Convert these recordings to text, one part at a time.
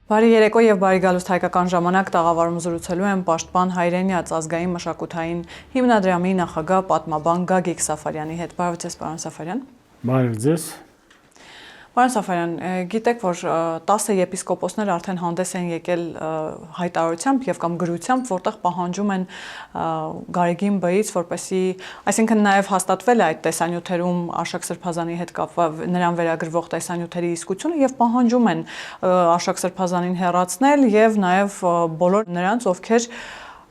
Բարի երեկո եւ բարի գալուստ հայկական ժամանակ տաղավարում զրուցելու եմ Պաշտպան Հայրենյաց ազգային մշակութային հիմնադրամի նախագահ պատմաբան Գագիկ Սաֆարյանի հետ։ Բարև ձեզ, պարոն Սաֆարյան։ Բարև ձեզ։ Պարոն Սաֆարյան, գիտեք, որ 10 եպիսկոպոսներ արդեն հանդես են եկել հայտարարությամբ եւ կամ գրությամբ, որտեղ պահանջում են Գարեգին Բ-ից, որպեսզի, այսինքն նաեւ հաստատվել է այդ տեսանյութերում Արշակ Սրբազանի հետ կապված նրան վերագրվող տեսանյութերի իսկությունը եւ պահանջում են Արշակ Սրբազանին հեռացնել եւ նաեւ բոլոր նրանց, ովքեր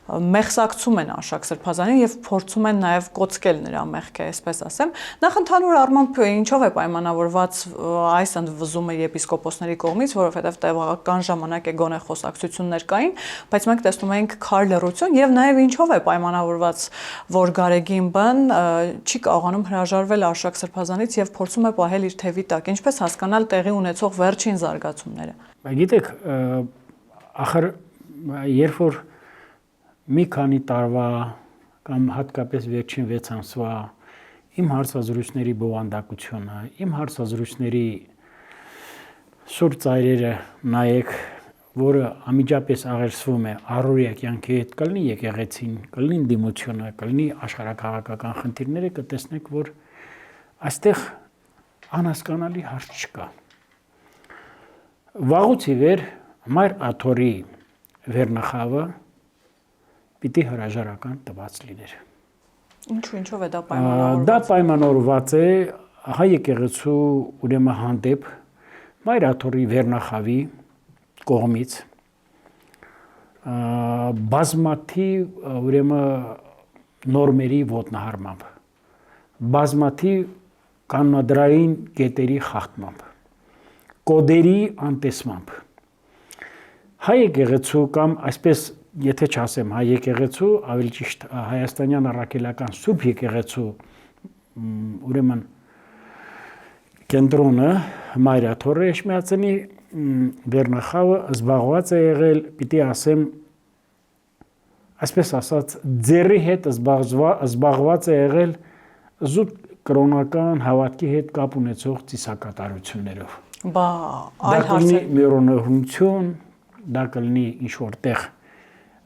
մեղսակցում են Արշակ Սրբազանին եւ փորձում են նաեւ կոծկել նրա մեղքը, այսպես ասեմ։ Նախ ընդհանուր առմամբ ինչով է պայմանավորված այս ընդվզումը եպիսկոպոսների կողմից, որովհետեւ տևական ժամանակ է գոնե խոսակցություններ կային, բայց մենք տեսնում ենք քար լռություն եւ նաեւ ինչով է պայմանավորված, որ Գարեգին Բ-ն չի կարողանում հրաժարվել Արշակ Սրբազանից եւ փորձում է պահել իր թևի տակ։ Ինչպես հասկանալ տեղի ունեցող վերջին զարգացումները։ Գիտեք, ախր երբ որ մի քանի տարվա կամ հատկապես վերջին 6 ամսվա իմ հարցազրույցների բովանդակությունը, իմ հարցազրույցների սուր ծայրերը նայեք, որը անմիջապես աղերսվում է առօրյա կյանքի հետ, կլինի եկեղեցին, կլինի դիմությունը, կլինի աշխարհակաղակական խնդիրները, կտեսնեք, որ այստեղ անհասկանալի հարց չկա։ Վաղուց ի վեր Մայր Աթոռի վերնախավը պիտի հրաժարական տված լիներ։ Ինչով է դա պայմանավորված։ Դա պայմանավորված է հայ եկեղեցու ուրեմն հանդեպ Մայր Աթոռի վերնախավի կողմից բազմաթիվ ուրեմն նորմերի ոտնահարմամբ, բազմաթիվ կանոնադրային կետերի խախտմամբ, կոդերի անտեսմամբ։ Հայ եկեղեցու կամ այսպես եթե չասեմ հայ եկեղեցու, ավելի ճիշտ հայաստանյան առաքելական Սուրբ եկեղեցու ուրեմն կենտրոնը Մայր Աթոռը Էջմիածնի վերնախավը զբաղված է եղել, պիտի ասեմ, այսպես ասած, ձեռի հետ զբաղված է եղել զուտ կրոնական հավատքի հետ կապ ունեցող ծիսակատարություններով։ Այլ հարց է միրոնորություն, դա կլինի ինչ-որ տեղ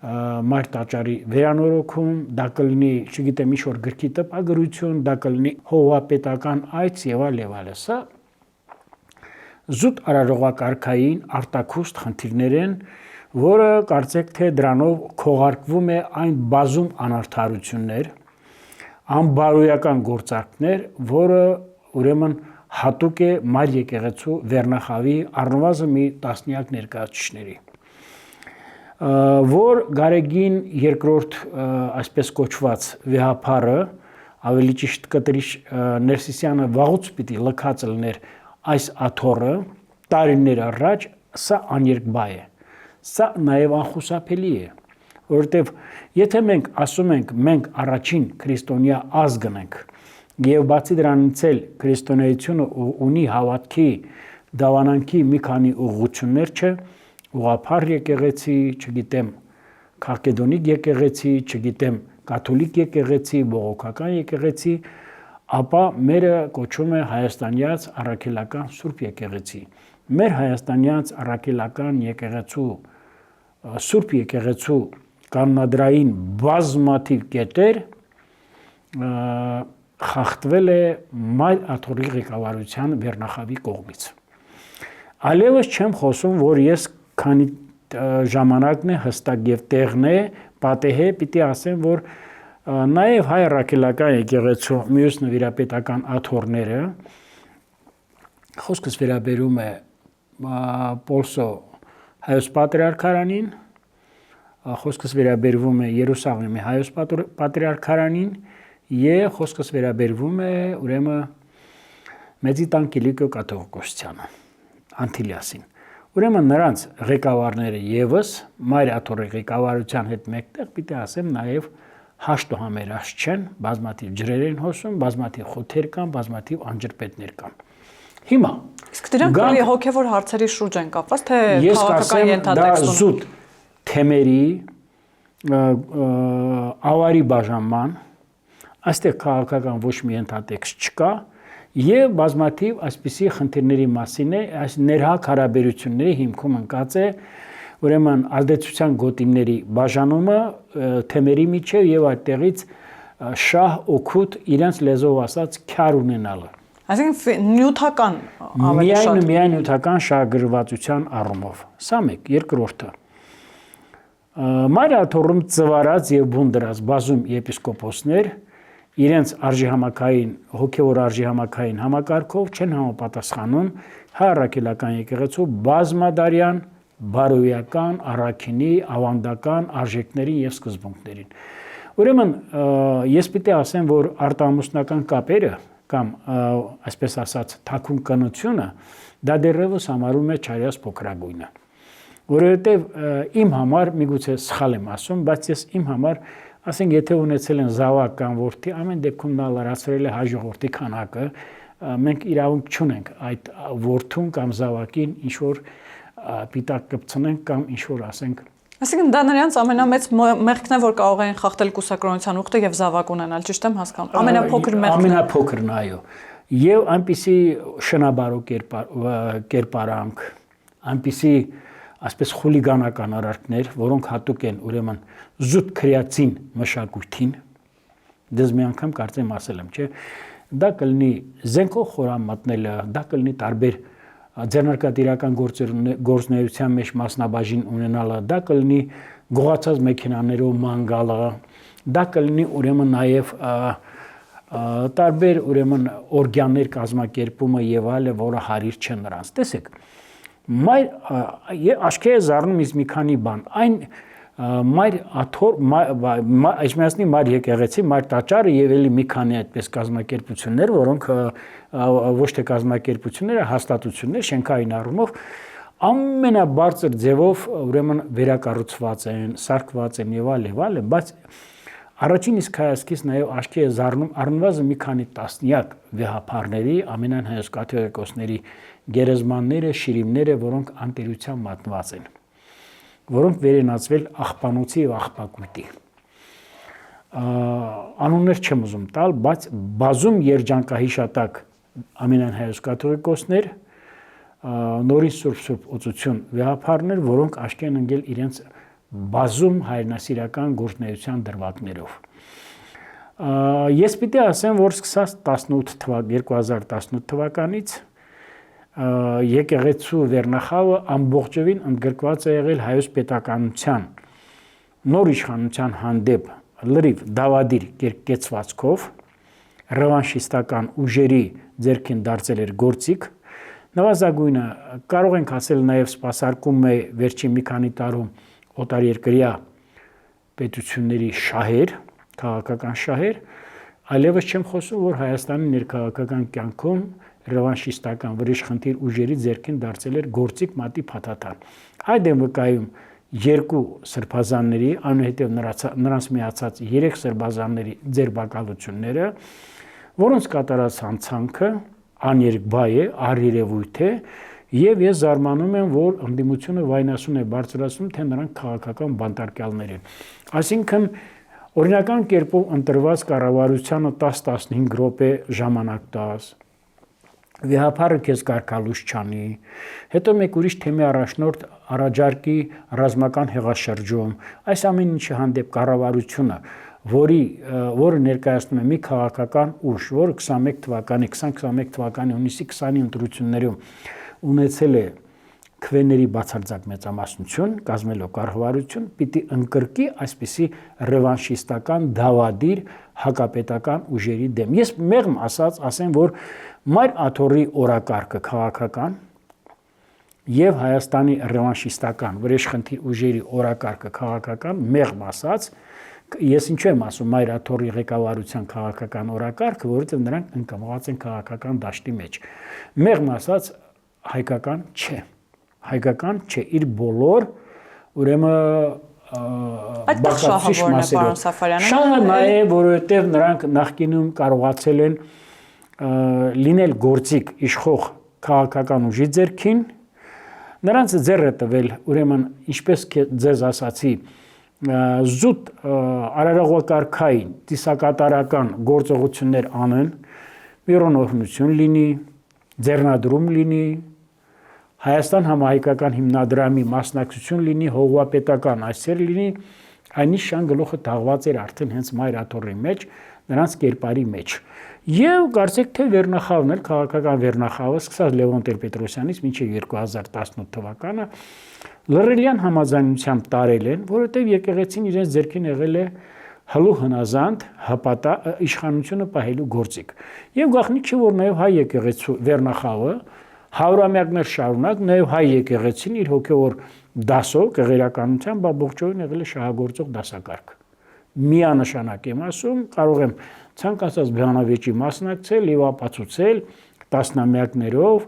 Մայր տաճարի վերանորոգում, դա կլինի, չգիտեմ, ինչ-որ գրքի տպագրություն, դա կլինի հողապետական այց եւ այլ եւ այլ։ Սա զուտ արարողակարգային արտաքուստ խնդիրներ են, որը կարծեք թե դրանով քողարկվում է այն բազում անարդարություններ, անբարոյական գործարքներ, որը ուրեմն հատուկ է Մայր եկեղեցու վերնախավի առնվազն մի տասնյակ ներկայացուցիչների, որ Գարեգին երկրորդ այսպես կոչված վեհափառը, ավելի ճիշտ կտրիչ Ներսիսյանը վաղուց պիտի լքած լիներ այս աթոռը տարիներ առաջ, սա աներկբա է, սա նաև անխուսափելի է, որովհետև եթե մենք ասում ենք մենք առաջին քրիստոնյա ազգն ենք եւ բացի դրանից էլ քրիստոնեությունը ունի հավատքի դավանանքի մի քանի ուղղություններ չէ, ուղղափառ եկեղեցի, չգիտեմ, քալկեդոնիկ եկեղեցի, չգիտեմ, կաթոլիկ եկեղեցի, բողոքական եկեղեցի, ապա մերը կոչվում է հայաստանյաց առաքելական Սուրբ եկեղեցի։ Մեր հայաստանյաց առաքելական եկեղեցու Սուրբ եկեղեցու կանոնադրային բազմաթիվ կետեր խախտվել է Մայր Աթոռի ղեկավարության վերնախավի կողմից։ Այլևս չեմ խոսում, որ ես քանի ժամանակն է հստակ եւ տեղն է, պատեհ է, պիտի ասեմ, որ նաեւ հայ առաքելական եկեղեցու մյուս նվիրապետական աթոռները, խոսքս վերաբերում է Պոլսո հայոց պատրիարքարանին, խոսքս վերաբերվում է Երուսաղեմի հայոց պատրիարքարանին եւ խոսքս վերաբերվում է ուրեմն Մեծիտան Կիլիկիո կաթողիկոսությանը, Անտիլիասին։ Ուրեմն նրանց ղեկավարները եւս Մայր Աթոռի ղեկավարության հետ մեկտեղ պիտի ասեմ նաեւ հաշտ ու համերաշխ չեն, բազմաթիվ ջրեր են հոսում, բազմաթիվ խոթեր կան, բազմաթիվ անջրպետներ կան։ Հիմա իսկ դրանք էլի հոգեվոր հարցերի շուրջ են կապված, թե քաղաքական ենթատեքստում։ Դա զուտ թեմերի ավարի բաժանման, այստեղ քաղաքական ոչ մի ենթատեքստ չկա եւ բազմաթիվ այսպիսի խնդիրների մասին է այս ներհակ հարաբերությունների հիմքում ընկած է ուրեմն ազդեցության գոտիների բաժանումը թեմերի միջև եւ այդտեղից շահ օգուտ իրենց լեզվով ասած քյար ունենալը Այսինքն նյութական ավելի շատ միայն նյութական շահագրվածության առումով սա մեկ երկրորդը Մայրաթորում ծվարած եւ բուն դրած բազում եպիսկոպոսներ իրենց արժեհամակային հոգեվոր արժեհամակային համակարգով չեն համապատասխանում հայ-առաքելական եկեղեցու բազմադարյան բարոյական, առաքինի, ավանդական արժեքներին եւ սկզբունքներին։ Ուրեմն ես պիտի ասեմ, որ արտամուսնական կապերը կամ այսպես ասած թաքուն կնությունը դա դեռևս համարում է չարյաս փոքրագույնը։ Որովհետեւ իմ համար միգուցե սխալ եմ ասում, բայց ես իմ համար ասենք եթե ունեցել են զավակ կամ որդի, ամեն դեպքում նա լրացրել է հայ ժողովրդի քանակը, մենք իրավունք չունենք այդ որդուն կամ զավակին ինչ որ պիտակ կպցնենք կամ ինչ որ ասենք Այսինքն դա նրանց ամենամեծ մեղքն է, որ կարող են խախտել կուսակրոնության ուխտը եւ զավակ ունենալ, ճիշտ եմ հասկանում։ Ամենափոքր մեղքն։ Ամենափոքրն, այո։ Եվ այնպիսի շնաբարո կերպարանք, այնպիսի այսպես խուլիգանական արարքներ, որոնք հատուկ են ուրեմն զուտ քրեացին մշակույթին, դες մի անգամ կարծեմ ասել եմ, չէ՞, դա կլինի զենքով խորան մտնելը, դա կլինի տարբեր ձեռնարկատիրական գործունեության մեջ մասնաբաժին ունենալը, դա կլինի գողացած մեքենաներով ման գալը, դա կլինի ուրեմն նաև տարբեր ուրեմն օրգաններ կազմակերպումը եւ այլը, որը հարիր չէ նրանց։ Տեսեք, աչքի է զառնում ինձ մի քանի բան։ Այն մայր աթոր այսմիացնի մայր եկեղեցի, մայր տաճարը եւ էլի մի քանի այդպես կազմակերպություններ, որոնք ոչ թե կազմակերպությունները, հաստատություններ շենքային առումով ամենաբարձր ձևով ուրեմն վերակառուցված են, սարքված են եւ այլն, բայց առաջին իսկ հայացքից նաեւ աչքի է զառնում առնվազն մի քանի տասնյակ վեհապարների, ամենայն հայոց կաթողիկոսների գերեզմանները, շիրիմները, որոնք անտերության մատնված են, որոնք վերենացվել աղբանոցի եւ աղբակույտի։ Անուններ չեմ ուզում տալ, բայց բազում երջանկահիշատակ ամենայն հայոց կաթողիկոսներ, նորից սուրբ օծություն վեհապարներ, որոնք աչքի են ընկել իրենց բազում հայրենասիրական գործունեության դրվագներով։ Ես պիտի ասեմ, որ սկսած 2018 թվականից եկեղեցու վերնախավը ամբողջովին ընդգրկված է եղել հայոց պետականության նոր իշխանության հանդեպ լրիվ դավադիր կեցվածքով, ռևանշիստական ուժերի ձեռքին դարձել էր գործիք, նվազագույնը կարող ենք ասել նաև սպասարկում է վերջին մի քանի տարում օտարերկրյա պետությունների շահեր, քաղաքական շահեր, այլևս չեմ խոսում, որ Հայաստանի ներքաղաքական կյանքում ռևանշիստական վրիժխնդիր ուժերի ձեռքին դարձել էր գործիք մատի փաթաթան։ Այդ եմ վկայում երկու սրբազանների, այնուհետև նրանց միացած 3 սրբազանների ձերբակալությունները, որոնց կատարած հանցանքը աներկբա է, առերևույթ է, եւ ես զարմանում եմ, որ ընդդիմությունը վայնասուն է բարձրացնում, թե նրանք քաղաքական բանտարկյալներ են։ Այսինքն օրինական կերպով ընտրված կառավարությանը 10-15 րոպե ժամանակ տաս, վեհապարը քեզ կարգալուց չանի, հետո մեկ ուրիշ թեմի առաջնորդ առաջարկի ռազմական հեղաշրջում, այս ամեն ինչի հանդեպ կառավարությունը, որը ներկայացնում է մի քաղաքական ուժ, որը 2021 թվականի հունիսի 20-ի ընտրություններում ունեցել է քվեների բացարձակ մեծամասնություն, կազմելով կառավարություն, պիտի ընկրկի այսպիսի ռևանշիստական դավադիր հակապետական ուժերի դեմ։ Ես մեղմ ասեմ, որ Մայր Աթոռի օրակարգը քաղաքական եւ Հայաստանի ռևանշիստական վրեժխնդիր ուժերի օրակարգը քաղաքական, մեղմ ասած, ես ինչու եմ ասում Մայր Աթոռի ղեկավարության քաղաքական օրակարգը, որովհետեւ նրանք ընկված են քաղաքական դաշտի մեջ։ Մեղմ ասած հայկական չէ։ Հայկական չէ, իր բոլոր ուրեմն այդտեղ շահը որն է, պարոն Սաֆարյան։ Շահը նա է, որովհետև նրանք նախկինում կարողացել են լինել գործիք իշխող քաղաքական ուժի ձեռքին, նրանց ձեռ է տվել, ուրեմն ինչպես ձեզ ասացի, զուտ արարողակարգային, ծիսակատարական գործողություններ անեն, վիրոնորհնություն լինի, ձեռնադրում լինի, Հայաստան համահայկական հիմնադրամի մասնակցություն լինի, հողուապետական այսեր լինի, այնիշ շան գլուխը թաղված էր արդեն հենց մայր աթոռի մեջ, նրանց կերպարի մեջ։ Եվ կարծեք թե վերնախավն էլ, քաղաքական վերնախավը, սկսած Լևոն Տեր-Պետրոսյանից մինչև 2018 թվականը լռելյան համաձայնությամբ տարել են, որովհետև եկեղեցին իրենց ձեռքին եղել է հլու հնազանդ հպատա իշխանությունը պահելու գործիք։ Եվ գաղտնիք չի, որ նաև հայ եկեղեցու վերնախավը հարյուրամյակներ շարունակ նաև հայ եկեղեցին իր հոգևոր դասով, կեղերականությամբ ամբողջովին եղել է շահագործող դասակարգ։ Միանշանակ եմ ասում, կարող եմ ցանկացած բանավեճի մասնակցել եւ ապացուցել տասնամյակներով,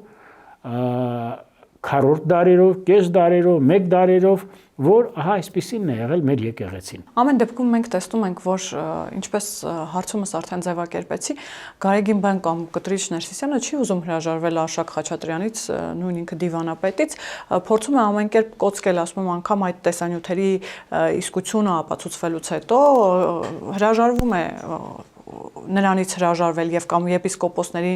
քառորդ դարերով, կես դարերով, մեկ դարերով, որ ահա այսպեսին է եղել մեր եկեղեցին։ Ամեն դեպքում մենք տեսնում ենք, որ ինչպես հարցումս արդեն ձևակերպեցի, Գարեգին բան կամ Կտրիչ Ներսիսյանը չի ուզում հրաժարվել Արշակ Խաչատրյանից, նույն ինքը դիվանապետից, փորձում է ամեն կերպ կոծկել, ասում եմ, անգամ այդ տեսանյութերի իսկությունը ապացուցվելուց հետո հրաժարվում է նրանից հրաժարվել եւ կամ եպիսկոպոսների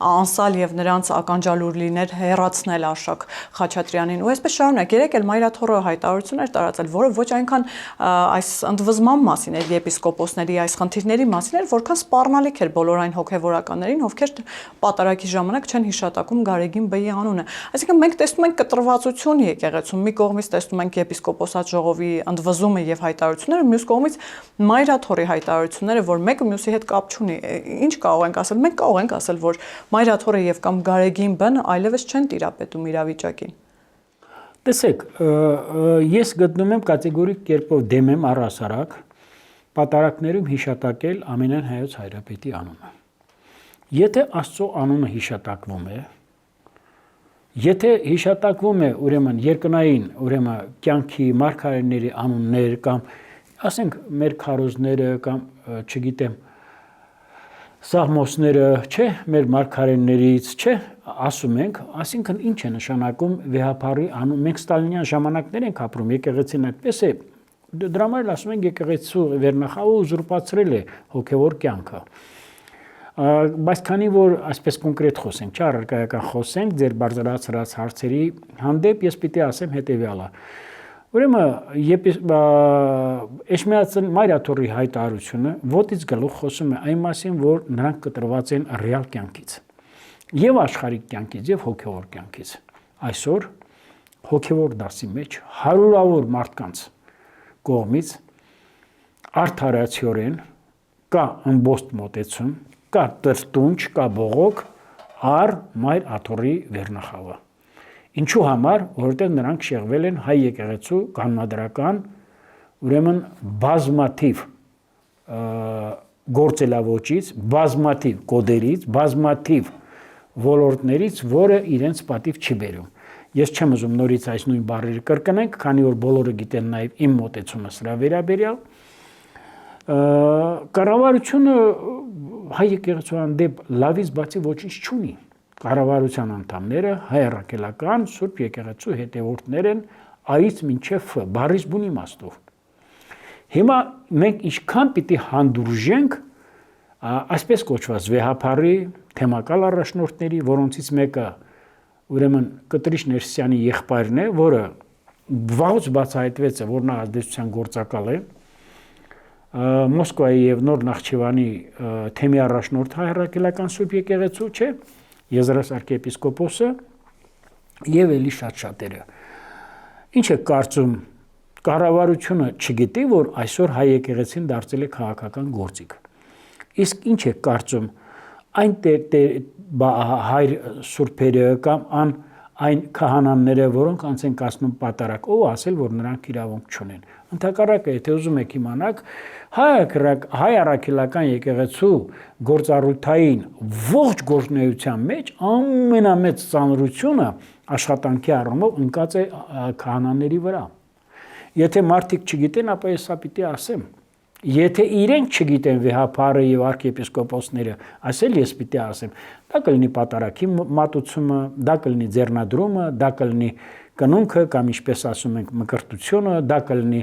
անսալ եւ նրանց ականջալուր լիներ հեռացնել Արշակ Խաչատրյանին ու այսպես շարունակ երեք էլ Մայրաթոռը հայտարարություններ տարածել, որը ոչ այնքան այս ընդվզման մասին էր եպիսկոպոսների այս խնդիրների մասին էր, որքան սպառնալիք էր բոլոր այն հոգեվորականներին, ովքեր պատարագի ժամանակ չեն հիշատակում Գարեգին Բ-ի անունը։ Այսինքն մենք տեսնում ենք կտրվածություն եկեղեցում, մի կողմից տեսնում ենք եպիսկոպոսատ ժողովի ընդվզումը եւ հայտարարությունները, մյուս կողմից Մայրաթոռի հայտարարությունները, որ մեկը մյուսի հետ կապ չունի։ Ինչ կարող ենք ասել։ Մենք կարող ենք ասել, որ Մայրաթոռը եւ կամ Գարեգին Բ-ն այլևս չեն տիրապետում իրավիճակին։ Տեսեք, ես գտնում եմ կատեգորիկ կերպով դեմ եմ առհասարակ պատարակներում հիշատակել ամենայն հայոց հայրապետի անունը։ Եթե Աստծո անունը հիշատակվում է, եթե հիշատակվում է ուրեմն երկնային, ուրեմն կյանքի մարգարեների անուններ կամ ասենք մեր քարոզները կամ չգիտեմ Սաղմոսները, չէ, մեր մարգարեներից, չէ, ասում ենք, այսինքն ինչ է նշանակում վեհապարի անուն, մենք ստալինյան ժամանակներ ենք ապրում, եկեղեցին այդպես է, դրա համար ասում ենք եկեղեցու վերնախավը ուզուրպացրել է հոգևոր կյանքը։ Բայց քանի որ այսպես կոնկրետ խոսենք, չէ, առարկայական խոսենք, ձեր բարձրացրած հարցերի հանդեպ ես պիտի ասեմ հետևյալը։ Ուրեմն Էջմիածն Մայրաթոռի հայտարարությունը ոտից գլուխ խոսում է այն մասին, որ նրանք կտրված են ռեալ կյանքից եւ աշխարհիկ կյանքից եւ հոգեվոր կյանքից։ Այսօր հոգեվոր դասի մեջ հարյուրավոր մարդկանց կողմից արդարացիորեն կա ըմբոստ մոտեցում, կա տրտունջ, կա բողոք առ Մայրաթոռի վերնախավը։ Ինչու համար, որովհետև նրանք շեղվել են հայ եկեղեցու կանոնադրական ուրեմն բազմաթիվ գործելավոճից, բազմաթիվ կոդերից, բազմաթիվ ոլորտներից, որը իրենց պատիվ չի բերում։ Ես չեմ ուզում նորից այս նույն բառերը կրկնենք, քանի որ բոլորը գիտեն նաև իմ մոտեցումը սրա վերաբերյալ։ Կառավարությունը հայ եկեղեցու հանդեպ լավից բացի ոչինչ չունի։ Կառավարության անդամները հայ առաքելական Սուրբ եկեղեցու հետևորդներ են A-ից մինչև F, բառից բուն իմաստով։ Հիմա մենք ինչքան պիտի հանդուրժենք այսպես կոչված վեհապարի թեմակալ առաջնորդների, որոնցից մեկը ուրեմն Կտրիչ Ներսիսյանի եղբայրն է, որը վաղուց բացահայտվեց է, որ նա ազդեցության գործակալ է, Մոսկվայի եւ Նոր Նախճիվանի թեմի առաջնորդ հայ առաքելական Սուրբ եկեղեցու, չէ, Եզրաս arczepiskopos-ը եւ էլի շատ-շատերը։ Ինչ է կարծում, կառավարությունը չգիտի, որ այսօր հայ եկեղեցին դարձել է քաղաքական գործիք։ Իսկ ինչ է կարծում, այն հայր սուրբերը կամ այն քահանաները, որոնք անց են կացնում պատարակ, ով ասել, որ նրանք իրավունք չունեն։ Ընդհակառակը, եթե ուզում եք իմանալ, հայ առաքելական եկեղեցու գործառույթային ողջ գործունեության մեջ ամենամեծ ծանրությունը աշխատանքի առումով ընկած է քահանաների վրա։ Եթե մարդիկ չգիտեն, ապա ես սա պիտի ասեմ։ Եթե իրենք չգիտեն վեհապարը եւ arczepiskoposները, ասել ես պիտի ասեմ, դա կլինի պատարակի մատուցումը, դա կլինի ձեռնադրումը, դա կլինի կնունքը կամ ինչպես ասում ենք մկրտությունը, դա կլինի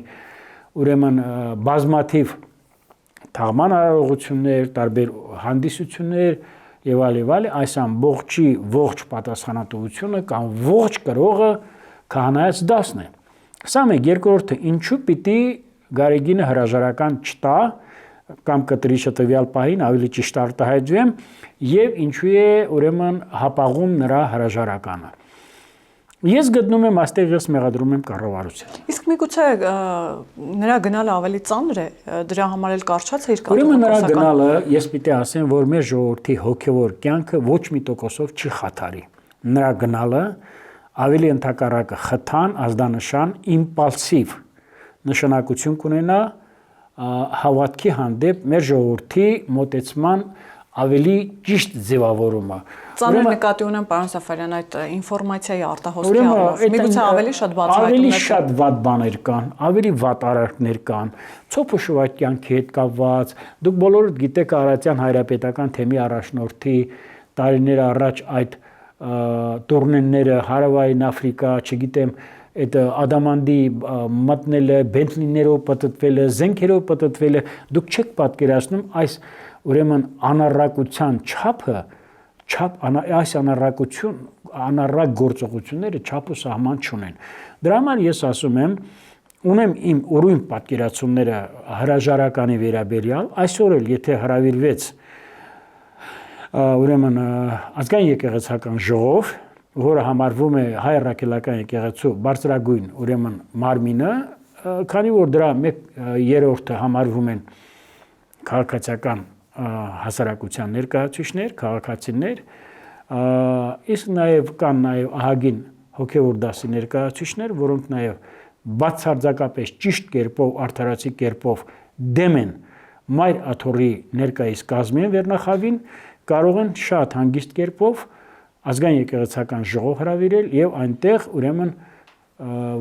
ուրեմն բազմաթիվ թաղման արարողություններ, տարբեր հանդիսություններ եւ այլ այս ամբողջի ողջ պատասխանատվությունը կամ ողջ կրողը քահանայից դասն է։ Սա մեկ երկրորդը ինչու պիտի Գարեգինը հրաժարական չտա կամ կտրիչը տվյալ պահին ավելի ճիշտ արտահայտվեմ եւ ինչու է ուրեմն հապաղում նրա հրաժարականը։ Ես գտնում եմ այստեղ ես մեղադրում եմ կառավարությունը։ Իսկ միգուցե նրա գնալը ավելի ծանր է, դրա համար էլ կարճած է իր Ուրեմն նրա գնալը ես պիտի ասեմ, որ մեր ժողովրդի հոգևոր կյանքը ոչ մի տոկոսով չի խաթարի։ Նրա գնալը ավելի ընդհակառակը խթան, ազդանշան, իմպալսիվ նշանակություն կունենա հավատքի հանդեպ մեր ժողովրդի մոտեցման ավելի ճիշտ ձևավորումը։ Ծանր նկատի ունեմ պարոն Սաֆարյան այդ ինֆորմացիայի արտահոսքի առումով։ Միգուցե ավելի շատ բացահայտումներ ավելի շատ վատ բաներ կան, ավելի վատ արարքներ կան, ցոփ ու շվայտ կյանքի հետ կապված։ Դուք բոլորդ գիտեք Արարատյան հայրապետական թեմի առաջնորդի տարիներ առաջ այդ տուրնենները Հարավային Աֆրիկա, չգիտեմ, այդ ադամանդի մտնելը, բենտլիներով պատտվելը, զենքերով պատտվելը, դուք չեք պատկերացնում այս ուրեմն անառակության չափը, այս անառակ գործողությունները չափ ու սահման չունեն։ Դրա համար ես ասում եմ, ունեմ իմ ուրույն պատկերացումները հրաժարականի վերաբերյալ, այսօր էլ եթե հրավիրվեց ուրեմն ազգային եկեղեցական ժողով, որը համարվում է հայ առաքելական եկեղեցու բարձրագույն ուրեմն մարմինը, քանի որ դրա 1/3-ը համարվում են քաղաքացիական հասարակության ներկայացուցիչներ, քաղաքացիներ, իսկ նաև կան նաև ահագին հոգևոր դասի ներկայացուցիչներ, որոնք նաև բացարձակապես ճիշտ կերպով, արդարացի կերպով դեմ են մայր աթոռի ներկայիս կազմին վերնախավին, կարող են շատ հանգիստ կերպով ազգային եկեղեցական ժողով հրավիրել եւ այնտեղ ուրեմն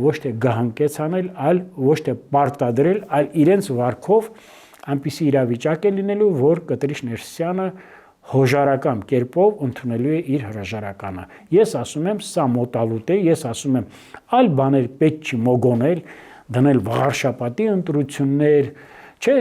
ոչ թե գահանկեց անել, այլ ոչ թե պարտադրել, այլ իրենց վարքով այնպիսի իրավիճակ է լինելու, որ Կտրիչ Ներսիսյանը հոժարական կերպով ընդունելու է իր հրաժարականը։ Ես ասում եմ, սա մոտալուտ է, ես ասում եմ, այլ բաներ պետք չի մոգոնել, դնել վաղարշապատի ընտրություններ, չէ,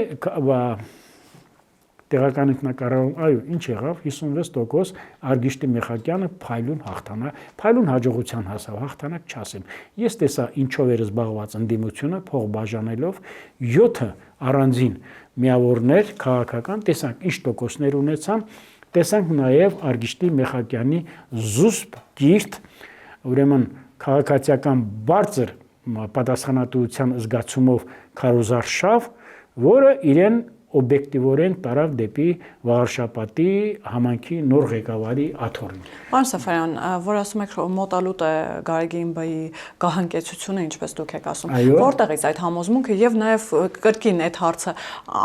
տեղական ինքնակառավարում, այո, ինչ եղավ, 56% Արգիշտի Մեխակյանը փայլուն հաջողության հասավ, հաղթանակ չասեմ։ Ես տեսա ինչով էր զբաղված ընդդիմությունը, փող բաժանելով 7 առանձին միավորներ քաղաքական, տեսանք ինչ տոկոսներ ունեցան, տեսանք նաև Արգիշտի Մեխակյանի զուսպ կիրթ, ուրեմն քաղաքացիական բարձր պատասխանատվության զգացումով քարոզարշավ, որը իրեն օբյեկտիվորեն տարավ դեպի վաղարշապատի համանքի նոր ղեկավարի աթոռին։ Պարոն Սաֆարյան, որ ասում եք մոտալուտ է Գարեգինբայի գահանկեցությունը, ինչպես դուք եք ասում, որտեղից այդ համոզմունքը եւ նաեւ կրկին այդ հարցը,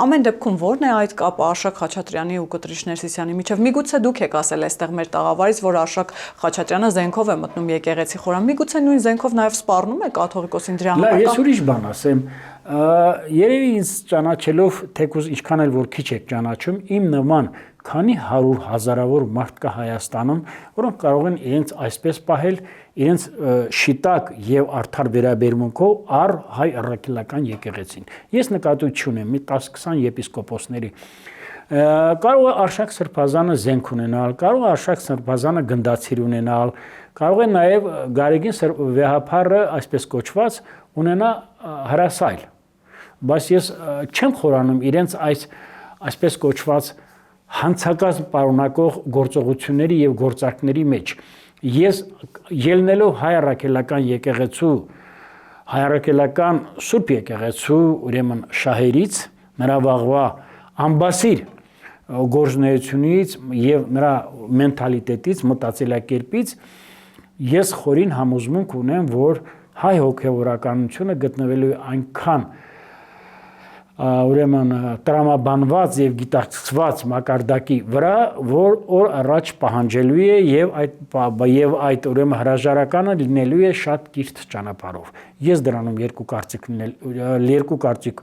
ամեն դեպքում ո՞րն է այդ կապը Արշակ Խաչատրյանի ու Կտրիչ Ներսիսյանի միջև։ Միգուցե դուք եք ասել այստեղ մեր տաղավարից, որ Արշակ Խաչատրյանը զենքով է մտնում եկեղեցի խորան, միգուցե նույն զենքով նաեւ սպառնում է կաթողիկոսին դրա համար։ Ես ուրիշ բան ասեմ, երևի ինձ ճանաչելով, թեկուզ ինչքան էլ որ քիչ եք ճանաչում, իմ նման քանի 100,000-ավոր մարդ կա Հայաստանում, որոնք կարող են իրենց այսպես պահել, իրենց շիտակ եւ արդար վերաբերմունքով առ հայ առաքելական եկեղեցին։ Ես նկատի չունեմ մի 10-20 եպիսկոպոսների։ Կարող է Արշակ Սրբազանը զենք ունենալ, կարող է Արշակ Սրբազանը գնդացիր ունենալ, կարող է նաեւ Գարեգին վեհափառը, այսպես կոչված, ունենա հրասայլ։ Բայց ես չեմ խորանում իրենց այսպես կոչված հանցակազմ պարունակող գործողությունների եւ գործարքների մեջ։ Ես ելնելով հայ առաքելական եկեղեցու, հայ առաքելական Սուրբ եկեղեցու ուրեմն շահերից, նրա վաղվա ամբասիր գործունեությունից եւ նրա մենթալիտետից, մտածելակերպից ես խորին համոզմունք ունեմ, որ հայ հոգեվորականությունը գտնվելու է այնքան ուրեմն տրամաբանված եւ գիտակցված մակարդակի վրա, որ օր առաջ պահանջելու է եւ այդ ուրեմն հրաժարականը լինելու է շատ կիրթ ճանապարհով։ Ես դրանում երկու կարծիք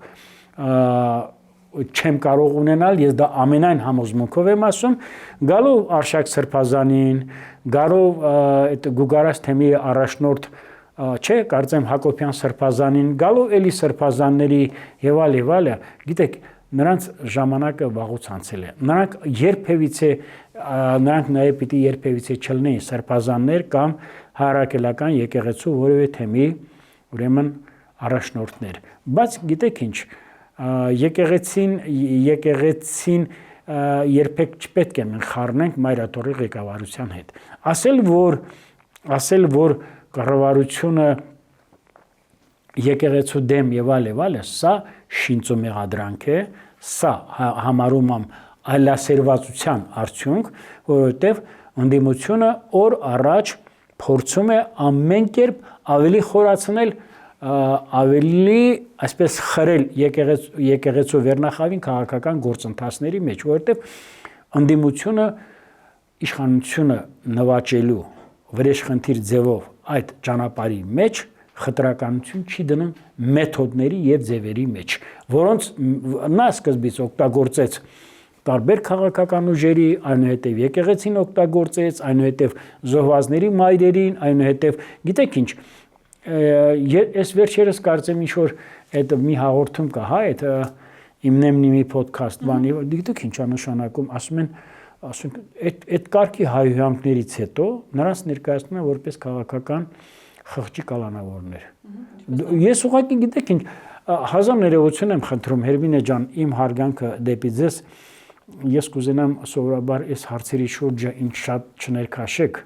չեմ կարող ունենալ, ես դա ամենայն համոզմունքով եմ ասում, գալով Արշակ Սրբազանին, գալով այդ Գուգարաս թեմի առաջնորդ չէ, կարծեմ Հակոբյան Սրբազանին, գալով էլի Սրբազանների եւ այլ, գիտեք, նրանց ժամանակը վաղուց անցել է։ Նրանք նաև պիտի երբևիցե չլինեին սրբազաններ կամ հայրաքելական եկեղեցու որևէ թեմի ուրեմն առաջնորդներ։ Բայց գիտեք ինչ, եկեղեցին երբեք չպետք է մենք խառնենք Մայրաթորի ղեկավարության հետ։ Ասել որ կառավարությունը եկեղեցու դեմ եւ այլ, սա շինծու մեղադրանք է, սա համարում եմ այլասերվածության արդյունք, որովհետեւ ընդդիմությունը օր առաջ փորձում է ամեն կերպ ավելի խորացնել, ավելի այսպես խրել եկեղեցու վերնախավին քաղաքական գործընթացների մեջ, որովհետեւ ընդդիմությունը իշխանությունը նվաճելու վրեժխնդիր ձևով այդ ճանապարհի մեջ խտրականություն չի դնում մեթոդների եւ ձևերի մեջ, որոնց նա սկզբից օգտագործեց տարբեր քաղաքական ուժերի, այնուհետև եկեղեցին օգտագործեց, այնուհետև զոհվածների մայրերին, այնուհետև գիտեք ինչ, ես վերջերս կարծեմ ինչ որ այդ մի հաղորդում կա, հա, այդ իմնեմնի podcast բանի, գիտեք ինչ է նշանակում, ասում են այդ կարգի հայհոյանքներից հետո նրանց ներկայացնում են որպես քաղաքական խղճի կալանավորներ։ Ես ուղղակի գիտեք ինչ, հազար ներողություն եմ խնդրում Հերմինե ջան, իմ հարգանքը դեպի ձեզ, ես կուզենամ սովորաբար այս հարցերի շուրջը ինձ շատ չներքաշեք,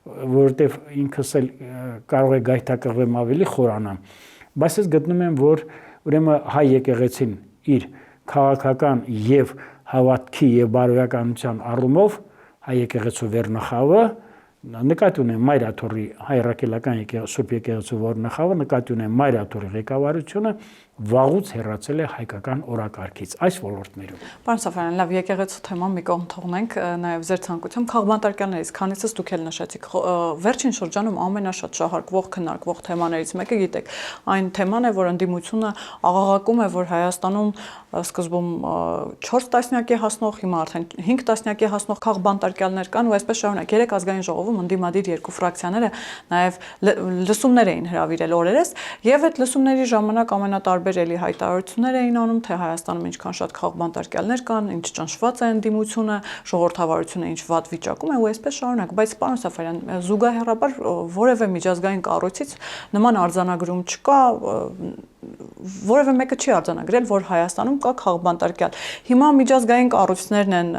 որովհետև ինքս էլ կարող է գայթակղվեմ ավելի խորանամ, բայց ես գտնում եմ, որ ուրեմն հայ եկեղեցին իր քաղաքական եւ հավատքի եւ բարոյականության առումով հայ եկեղեցու վերնախավը նկատի ունեմ Մայրաթորի հայրաքելական Սուրբ եկեղեցու վերնախավը նկատի ունեմ Մայրաթորի ղեկավարությունը վաղուց հեռացել է հայկական օրակարգից այս ոլորտներում։ Պարոն Սաֆարյան, լավ, եկեղեցու թեման մի կողմ թողնենք, նաև ձեր ցանկությամբ քաղբանտարկյաններից, քանիցս դուք էլ նշեցիք, վերջին շրջանում ամենաշատ շահարկվող քննարկվող թեմաներից մեկը, գիտեք, այն թեման է, որ ընդդիմությունը աղաղակում է, որ Հայաստանում սկզբում 4 տասնյակի հասնող, հիմա արդեն 5 տասնյակի հասնող քաղբանտարկյալներ կան, ու այսպես շարունակ։ Երեք ազգային ժողովում ընդդիմադիր երկու ֆրակցիաները նաև լսումներ էին հրավիրել օրերս, եւ այդ լսումների ժամանակ ամենատարբեր էլի հայտարարություններ էին անում, թե Հայաստանում ինչքան շատ քաղբանտարկյալներ կան, ինչ ճնշված է ընդդիմությունը, ժողովրդավարությունը ինչ վատ վիճակում է, ու այսպես շարունակ։ Բայց պարոն Սաֆարյան, զուգահեռաբար որևէ միջազգային կառույցից նման արձանագրում չկա, որևէ մեկը չի արձանագրել, որ Հայաստանում կա քաղբանտարկյալ։ Հիմա միջազգային կառույցներն են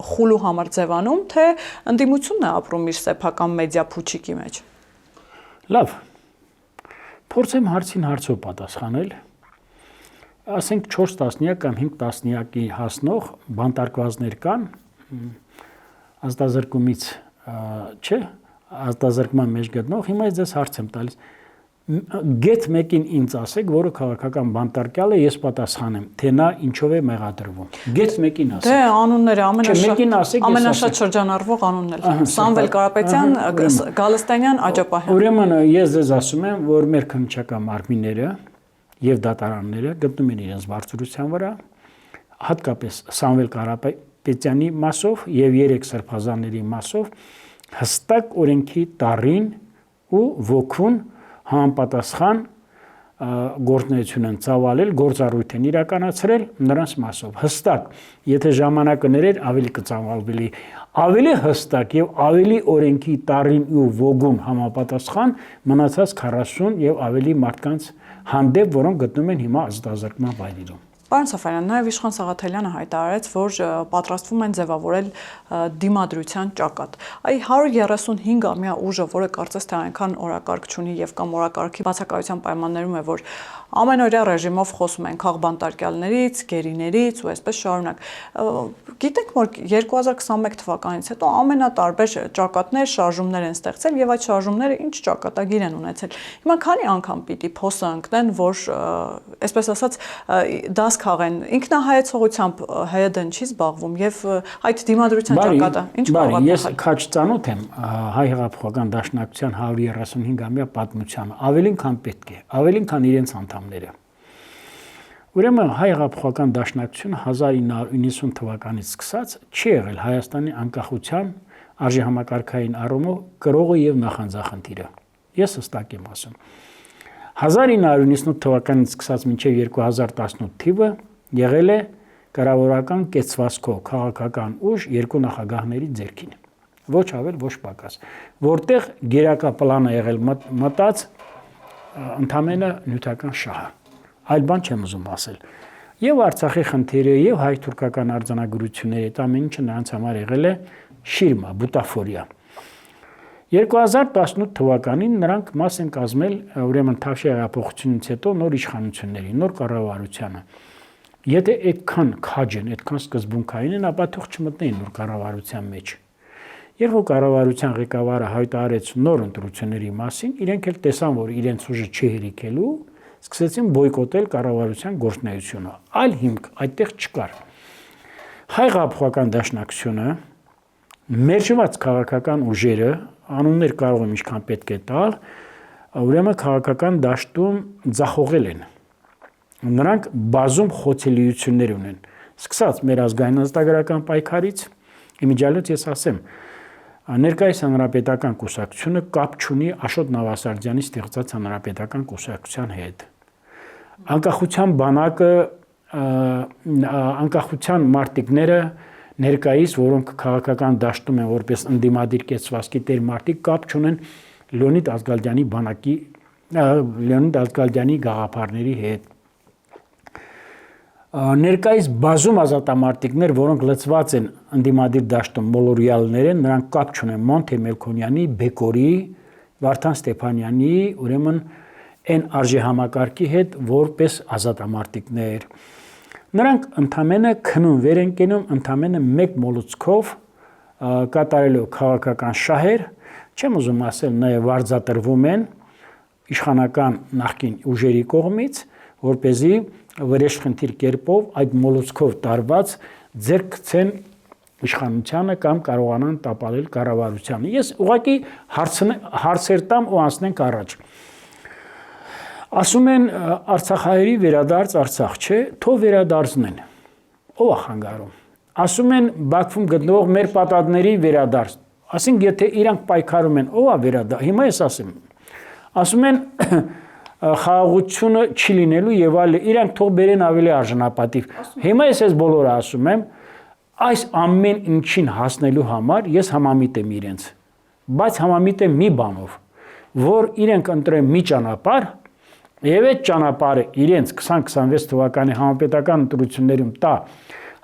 խուլու համար ձևանում, թե ընդդիմությունն է ապրում իր սեփական մեդիա փուչիկի մեջ։ Լավ։ Փորձեմ հարցին հարցով պատասխանել։ Ասենք 4 տասնյակ կամ 5 տասնյակի հասնող բանտարկվածներ կան, ազատազրկումից չէ, ազատազրկման մեջ գտնող, հիմա ես ձեզ հարց եմ տալիս։ Գետ մեկին ինձ ասեք, որը քաղաքական բանտարկյալ է, ես պատասխանեմ, թե նա ինչով է մեղադրվում։ Գետ մեկին ասեք։ Դե անունները ամենաշատ շրջանառվող անունն էլ։ Սամվել Կարապետյան, Գալստանյան, Աջապահյան։ Ուրեմն ես ձեզ ասում եմ, որ մեր քննչական մարմինները եւ դատարանները գտնում են իրենց բարձրության վրա, հատկապես Սամվել Կարապետյանի մասով եւ 3 սրբազանների մասով հստակ օրենքի տարին ու ոգուն համապատասխան գործունեություն են ծավալել, գործառույթ են իրականացրել նրանց մասով։ Հստակ, եթե ժամանակը ներեր, ավելի կծավալվի, ավելի հստակ եւ ավելի օրենքի տարին ու ոգուն համապատասխան մնացած 40 եւ ավելի մարդկանց հանդեպ, որոնք գտնում են հիմա ազատազրկման վայրերում։ Պարոն Սաֆարյան, նաև Իշխան Սաղաթելյանը հայտարարեց, որ պատրաստվում են ձևավորել դիմադրության ճակատ։ Այ 135-ամյա ուժը, որը կարծես թե այնքան օրակարգ չունի եւ կամ օրակարգի բացակայության պայմաններում է, որ ամենօրյա ռեժիմով խոսում են քաղբանտարկյալներից, գերիներից ու այսպես շարունակ։ Գիտենք, որ 2021 թվականից հետո ամենատարբեր ճակատներ, շարժումներ են ստեղծել եւ այդ շարժումները ինչ ճակատագիր են ունեցել։ Հիմա քանի անգամ պիտի փոսը ընկնեն, որ այսպես ասած դաս քաղեն, ինքնահայեցողությամբ ՀՅԴ-ն չի զբաղվում եւ այդ դիմադրության ճակատը ինչ կարող է։ Ես քաչ ծանոթ եմ հայ հեղափոխական դաշնակցության 135-ամյա պատմությանը, ավելին քան պետք է, ավելին քան իրենց անդամները։ Ուրեմն հայ հեղափոխական դաշնակցությունը 1990 թվականից սկսած չի եղել Հայաստանի անկախության արժեհամակարգային առումով կրողը եւ նախանձախնդիրը։ Ես հստակ եմ ասում։ 1998 թվականից սկսած մինչև 2018 թիվը եղել է կառավարական կեցվածքով քաղաքական ուժ երկու նախագահների ձեռքին։ Ոչ ավել, ոչ պակաս։ Որտեղ գերակա պլանը եղել մտած ընդամենը նյութական շահը։ Այլ բան չեմ ուզում ասել։ Եվ Արցախի խնդիրը, եւ հայ-թուրքական արձանագրությունները, այդ ամեն ինչը նրանց համար եղել է շիրմա, բուտաֆորիա։ 2018 թվականին նրանք մաս են կազմել ուրեմն Թավշյա հեղափոխությունից հետո նոր իշխանությունների, նոր կառավարությանը։ Եթե այդքան քաջ են, այդքան սկզբունքային են, ապա թող չմտնեին նոր կառավարության մեջ։ Երբ որ կառավարության ղեկավարը հայտարարեց նոր ընտրությունների մասին, իրենք էլ տեսան, որ իրենց ուժը չի հերիքելու, սկսեցին բոյկոտել կառավարության գործունեությունը։ Այլ հիմք այդտեղ չկար։ Հայ հեղափոխական դաշնակցությունը, մերժված քաղաքական ուժերը, անուններ կարող եմ ինչքան պետք է տալ, ուրեմն քաղաքական դաշտում ձախողել են։ Նրանք բազում խոցելիություններ ունեն։ Սկսած մեր ազգային ազատագրական պայքարից, իմիջիալից ես ասեմ, ներկայիս հանրապետական կուսակցությունը կապ չունի Աշոտ Նավասարդյանի ստեղծած հանրապետական կուսակցության հետ։ Անկախության բանակը, անկախության մարտիկները ներկայիս, որոնք քաղաքական դաշտում են որպես ընդդիմադիր կեցվածքի տեր մարտիկ, կապ չունեն Լեոնիդ Ազգալյանի բանակի, Լեոնիդ Ազգալյանի գաղափարների հետ։ Ներկայիս բազում ազատամարտիկներ, որոնք լծված են ընդդիմադիր դաշտում մոլորյալներ են, նրանք կապ չունեն Մոնթե Մելքոնյանի, Բեկորի, Վարդան Ստեփանյանի, ուրեմն այն արժե համակարգի հետ որպես ազատամարտիկներ։ Նրանք ընդամենը քնում վեր են կենում, ընդամենը մեկ մոլուցքով կատարելով քաղաքական շահեր, չեմ ուզում ասել նաև վարձատրվում են իշխանական նախկին ուժերի կողմից, որպեսզի վրեժխնդիր կերպով այդ մոլուցքով տարված ձեռք գցեն իշխանությանը կամ կարողանան տապալել կառավարությանը։ Ես ուղղակի հարցեր տամ ու անցնենք առաջ։ Ասում են Արցախահայերի վերադարձ Արցախ, չէ, թող վերադարձնեն։ Ո՞վ է խանգարում։ Ասում են Բաքվում գտնվող մեր պատատների վերադարձ։ Ասենք եթե իրանք պայքարում են, ո՞վ է վերադարձ։ Հիմա ես ասեմ։ Ասում են խաղաղությունը չի լինելու եւ այլ, իրանք թող բերեն ավելի արժանապատիվ։ Հիմա ես բոլորը ասում եմ, այս ամեն ինչին հասնելու համար ես համամիտ եմ իրենց, բայց համամիտ եմ մի բանով, որ իրենք ընտրեն մի ճանապարհ եւ այդ ճանապարհը իրենց 2026 թվականի համապետական ընտրություններում տա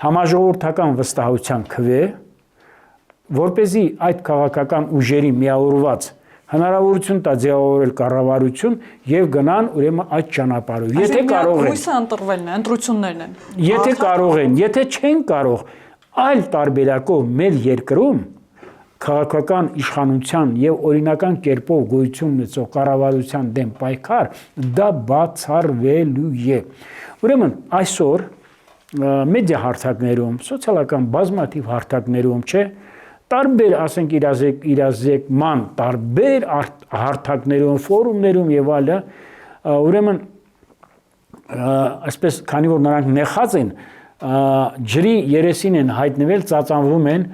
համաժողովրդական վստահության քվե, որպեսզի այդ քաղաքական ուժերի միավորված հնարավորություն տա ձևավորել կառավարություն եւ գնան ուրեմն այդ ճանապարհով։ Եթե կարող են, հույսը ընտրվելն է, ընտրություններն են։ Եթե կարող են, եթե չեն կարող, այլ տարբերակով մեր երկրում քաղաքական իշխանության եւ օրինական կերպով գոյություն ունեցող կառավարության դեմ պայքար դա բացառվելու է։ Ուրեմն այսօր մեդիա հարթակներում, սոցիալական բազմաթիվ հարթակներում, չէ, տարբեր, ասենք իրազեկման, տարբեր հարթակներում, ֆորումներում եւ այլը, ուրեմն այսպես քանի որ նրանք նեղած են, ջրի երեսին են հայտնվել, ծածանվում են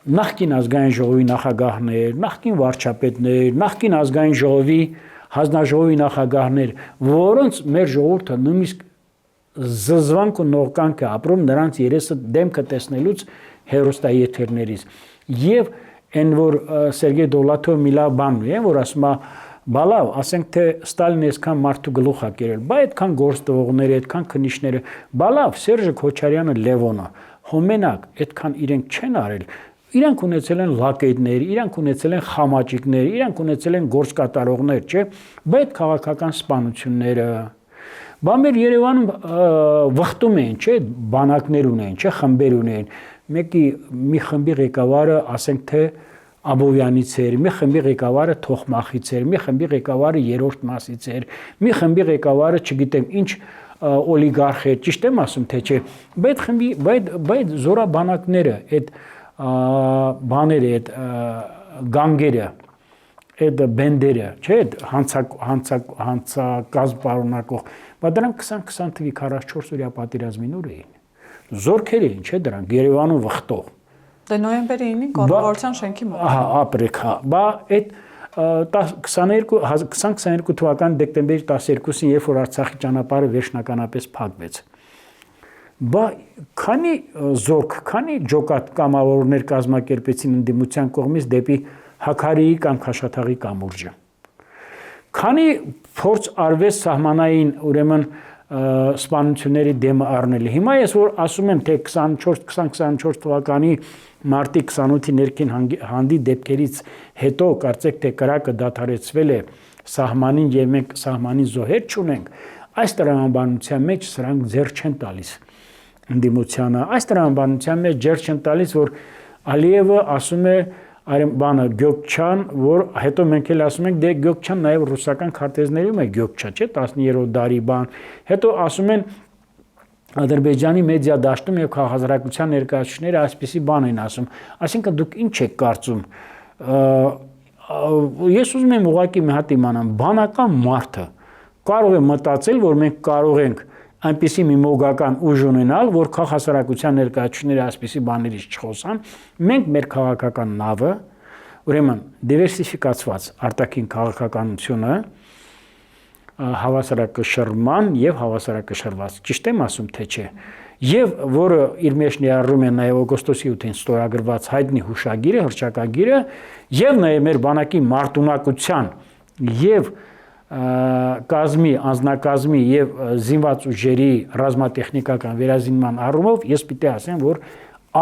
նախկին ազգային ժողովի նախագահներ, նախկին վարչապետներ, նախկին ազգային ժողովի հանձնաժողովի նախագահներ, որոնց մեր ժողովուրդը նույնիսկ զզվանք ու նողկանք է ապրում նրանց երեսը դեմքը տեսնելուց հեռուստաեթերներից եւ այն որ Սերգեյ Դոլաթովը մի լավ բան ունի, որ ասում է բա լավ, ասենք թե Ստալինը այսքան մարդու գլուխ է կերել, բա այդքան գործ տվողները, այդքան քննիչները, բա լավ, Սերժը Քոչարյանը, Լևոնը, Հոմենակ, այդքան իրենք չեն արել։ Իրանք ունեցել են լակետներ, իրանք ունեցել են խամաճիկներ, իրանք ունեցել են գործ կատարողներ, չէ՞, բայց այդ քաղաքական սպանությունները բա մեր Երևանում վխտում են, չէ, բանակներ ունեն, չէ, խմբեր ունեն։ Մի խմբի ղեկավարը, ասենք թե Աբովյանից էր, մի խմբի ղեկավարը Թոխմախից էր, մի խմբի ղեկավարը Երրորդ մասից էր, մի խմբի ղեկավարը, չգիտեմ, ինչ օլիգարխ էր, ճիշտ եմ ասում թե չէ, բայց զորաբանակները, այդ բաները, այդ գանգերը, այդ բենդերը, չէ, հանցակազմ պարունակող, բայց դրանք 20-20 թվի 44 օրյա պատերազմի նոր էին։ Զորքեր էին, չէ, դրանք Երևանում վխտող։ Դե նոյեմբերի 9-ին կառավարության շենքի մոտ։ Ահա, ապրեք, հա, բա այդ 2022 թվականի դեկտեմբերի 12-ին, երբ որ Արցախի ճանապարհը վերջնականապես փակվեց։ բա քանի զորք, քանի ջոկատ կամավորներ կազմակերպեցին ընդդիմության կողմից դեպի Հաքարիի կամ Քաշաթաղի կամուրջը։ Քանի փորձ արվեց սահմանային ուրեմն սպանությունների դեմը առնել։ Հիմա ես որ ասում եմ թե 2024 թվականի մարտի 28-ի ներքին հանդի դեպքերից հետո կարծեք թե կրակը դադարեցվել է սահմանին եւ մենք սահմանին զոհեր չունենք, այս տրամաբանության մեջ սրանք ձեռ չեն տալիս ընդդիմությանը, այս տրամաբանության մեջ ձեռ չեն տալիս, որ Ալիևը ասում է բանը Գյոկչան, որ հետո մենք էլ ասում ենք դե Գյոկչան նաև ռուսական քարտեզներում է Գյոկչա, չէ, 17-րդ դարի բան։ Հետո ասում են Ադրբեջանի մեդիա դաշտում եւ քաղաքացիական ներկայացուցիչները այսպիսի բան են ասում։ Այսինքն դուք ինչ եք կարծում։ Ես ուզում եմ ուղղակի մի հատ իմանամ, բանական մարդը կարող է մտածել, որ մենք կարող ենք այնպիսի մի մոգական ուժ ունենալ, որ քաղաքացիական ներկայացուցիչները այսպիսի բաներից չխոսան, մենք մեր քաղաքական նավը, ուրեմն դիվերսիֆիկացված արտաքին քաղաքականությունը հավասարակշռման եւ հավասարակշռված, ճիշտ եմ ասում թե չէ, եւ որը իր մեջ ներառում է նաեւ օգոստոսի 8-ին ստորագրված հայտնի հուշագիրը, հռչակագիրը եւ նաեւ մեր բանակի մարտունակության եւ կազմի, անձնակազմի եւ զինված ուժերի ռազմատեխնիկական վերազինման առումով ես պիտի ասեմ, որ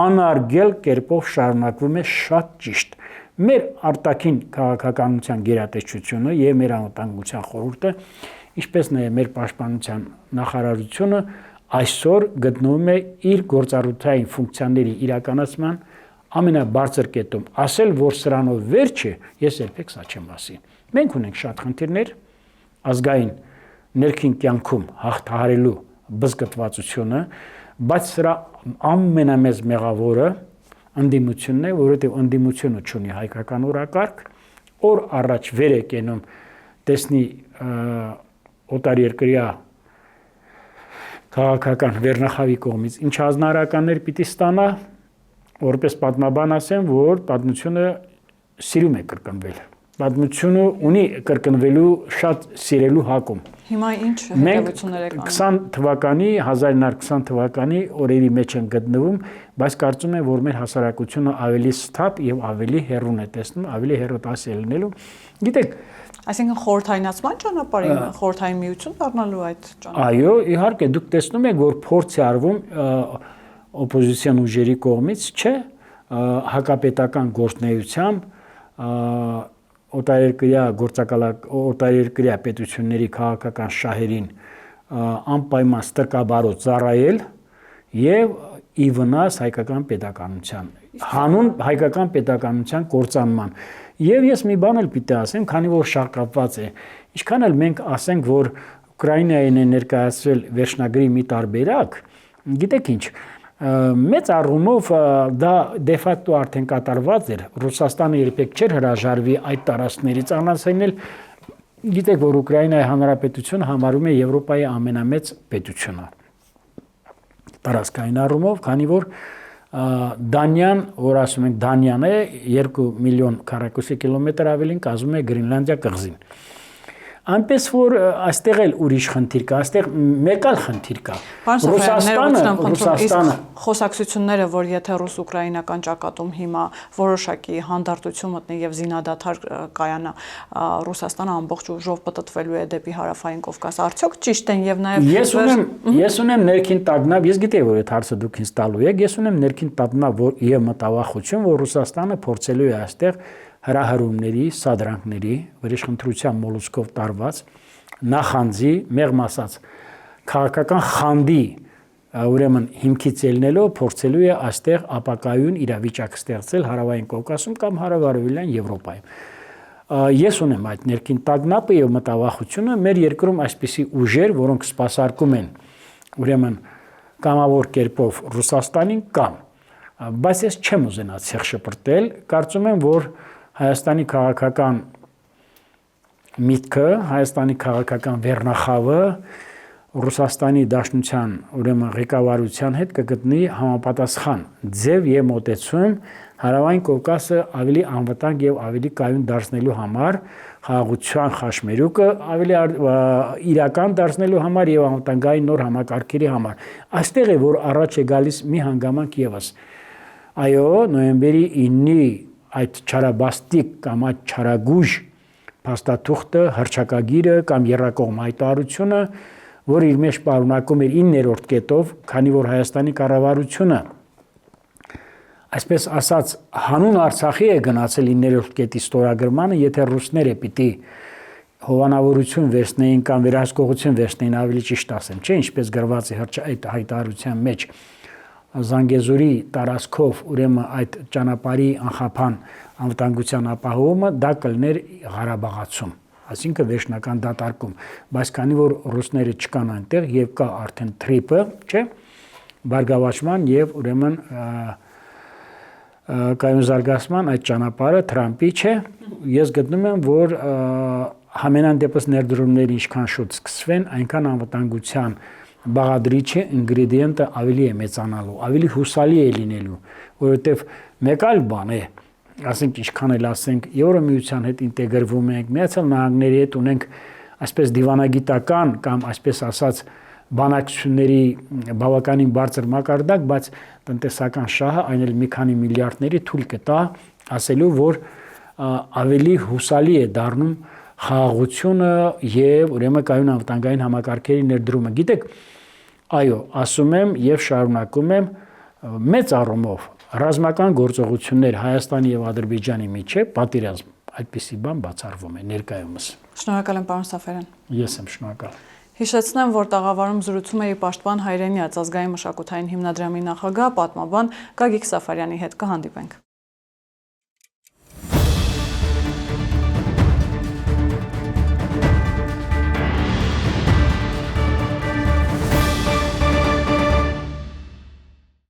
անարգել կերպով շարունակվում է շատ ճիշտ։ Մեր արտաքին քաղաքականության գերատեսչությունը եւ մեր անվտանգության խորհուրդը, ինչպես նաեւ մեր պաշտպանության նախարարությունը այսօր գտնվում է իր գործառույթային ֆունկցիաների իրականացման ամենաբարձր կետում։ Ասել, որ սրանով վերջ է, ես երբեք սա չեմ ասի։ Մենք ունենք շատ խնդիրներ ազգային ներքին կյանքում հաղթահարելու բզկտվածությունը, բայց սրա ամենամեծ մեղավորը ընդդիմությունն է, որովհետև ընդդիմությունը չունի հայկական օրակարգ, օր առաջ վեր է կենում տեսնի օտարերկրյա քաղաքական վերնախավի կողմից ինչ հանրականներ պիտի ստանա, որպես պատմաբան ասեմ, որ պատմությունը սիրում է կրկնվել։ Պատմությունը ունի կրկնվելու շատ սիրելու հակում։ Հիմա ինչ հետևություններ եք անում։ 1920 թվականի օրերի մեջ են գտնվում, բայց կարծում եմ, որ մեր հասարակությունը ավելի սթափ եւ ավելի հեռուն է տեսնում, ավելի հեռուտաս է լինելու։ Գիտեք, այսինքն խորհրդայնացման ճանապարհին, խորհրդային միություն դառնալու այդ ճանապարհը։ Այո, իհարկե, դուք տեսնում եք, որ փորձ է արվում օպոզիցիոն ուժերի կողմից, չէ, հակապետական գործունեությամբ օտարերկրյա պետությունների քաղաքական շահերին անպայման ստրկաբարոց ծառայել եւ ի վնաս հայկական պետականության, հանուն հայկական պետականության կործանման։ Եվ ես մի բան էլ պիտի ասեմ, քանի որ շահկապված է, ինչքան էլ մենք ասենք, որ Ուկրաինային է ներկայացվել վերջնագրի մի տարբերակ, գիտեք ինչ, մեծ առումով դա դե ֆակտո արդեն կատարված էր, Ռուսաստանը երբեք չէր հրաժարվի այդ տարածքներից առանցնել, գիտեք, որ Ուկրաինայի Հանրապետությունը համարում է Եվրոպայի ամենամեծ պետությունը տարածքային առումով, քանի որ Դանիան, որ ասում ենք Դանիան է 2 միլիոն քառակուսի կիլոմետր ավելին կազմում է Գրինլանդիա կղզին։ Այնպես որ այստեղ էլ ուրիշ խնդիր կա, այստեղ մեկ այլ խնդիր կա։ Ռուսաստանը խոսակցությունները, որ եթե ռուս-ուկրաինական ճակատում հիմա որոշակի հանդարտություն մտնի եւ զինադադար կայանա, Ռուսաստանը ամբողջ ուժով պտտվելու է դեպի հարավային Կովկաս, արդյոք ճիշտ են եւ նաեւ Ես ունեմ ներքին տագնապ, ես գիտեի, որ այդ հարցը դուք ինձ տալու եք, ես ունեմ ներքին տագնապ եւ մտավախություն, որ Ռուսաստանը փորձելու է այստեղ հրահրումների, սադրանքների, վրեժխնդրության մոլուցկով տարված նախանձի, մեղմ ասած, քաղաքական խանդի, ուրեմն հիմքից ելնելով փորձելու է այստեղ ապակայուն իրավիճակ ստեղծել հարավային Կովկասում կամ հարավարևելյան Եվրոպայում։ Ես ունեմ այդ ներքին տագնապը եւ մտավախությունը, մեր երկրում այսպիսի ուժեր, որոնք սպասարկում են ուրեմն կամավոր կերպով Ռուսաստանին կամ, բայց ես չեմ ուզենա ցեղ շպրտել, կարծում եմ, որ Հայաստանի քաղաքական միտքը, Հայաստանի քաղաքական վերնախավը Ռուսաստանի Դաշնության ուրեմն ղեկավարության հետ կգտնի համապատասխան ձև եւ մոտեցում Հարավային Կովկասը ավելի անվտանգ եւ ավելի կայուն դարձնելու համար, խաղաղության խաշմերուկը ավելի իրական դարձնելու համար եւ անվտանգային նոր համակարգերի համար։ Այստեղ է որ առաջ է գալիս մի հանգամանք եւս։ Այո, նոյեմբերի 9-ի այդ չարաբաստիկ կամ այդ չարագույժ փաստաթուղթը, հռչակագիրը կամ եռակողմ հայտարարությունը, որ իր մեջ պարունակում էր 9-րդ կետով, քանի որ Հայաստանի կառավարությունը, այսպես ասած, հանուն Արցախի է գնացել 9-րդ կետի ստորագրմանը, եթե ռուսները պիտի հովանավորություն վերցնեին կամ վերահսկողություն վերցնեին, ավելի ճիշտ ասեմ, չէ, ինչպես գրված է այդ հայտարարության մեջ, Զանգեզուրի տարածքով ուրեմն այդ ճանապարհի անխափան անվտանգության ապահովումը դա կլներ Ղարաբաղացում, այսինքն վերջնական դատարկում, բայց քանի որ ռուսները չկան այնտեղ եւ կա արդեն թրիպը, չէ, բարգավաճման եւ ուրեմն կայուն զարգացման այդ ճանապարհը Թրամփի չէ, ես գտնում եմ, որ համենայն դեպս ներդրումները ինչքան շուտ սկսվեն, այնքան անվտանգության բաղադրիչը ինգրեդիենտը ավելի է մեծանալու, ավելի հուսալի է լինելու, որովհետև մեկ այլ բան է, ասենք ինչքան էլ ասենք Եվրոմիության հետ ինտեգրվում ենք, Միացյալ Նահանգների հետ ունենք այսպես դիվանագիտական կամ այսպես ասած բանակցությունների բավականին բարձր մակարդակ, բայց տնտեսական շահը այն էլ մի քանի միլիարդների թույլ կտա ասելու, որ ավելի հուսալի է դառնում խաղաղությունը եւ ուրեմն կայուն անվտանգային համակարգերի ներդրումը։ Գիտեք, այո, ասում եմ եւ շարունակում եմ մեծ առումով ռազմական գործողություններ Հայաստանի եւ Ադրբեջանի միջեւ պատերազմ այդպիսի բան բացառվում է ներկայումս։ Շնորհակալ եմ, պարոն Սաֆարյան։ Ես եմ շնորհակալ։ Հիշեցնեմ, որ տաղավարում զրուցում էի Պաշտպան Հայրենիաց ազգային մշակութային հիմնադրամի նախագահ, պատմաբան Գագիկ Սաֆարյանի հետ։ Կհանդիպենք։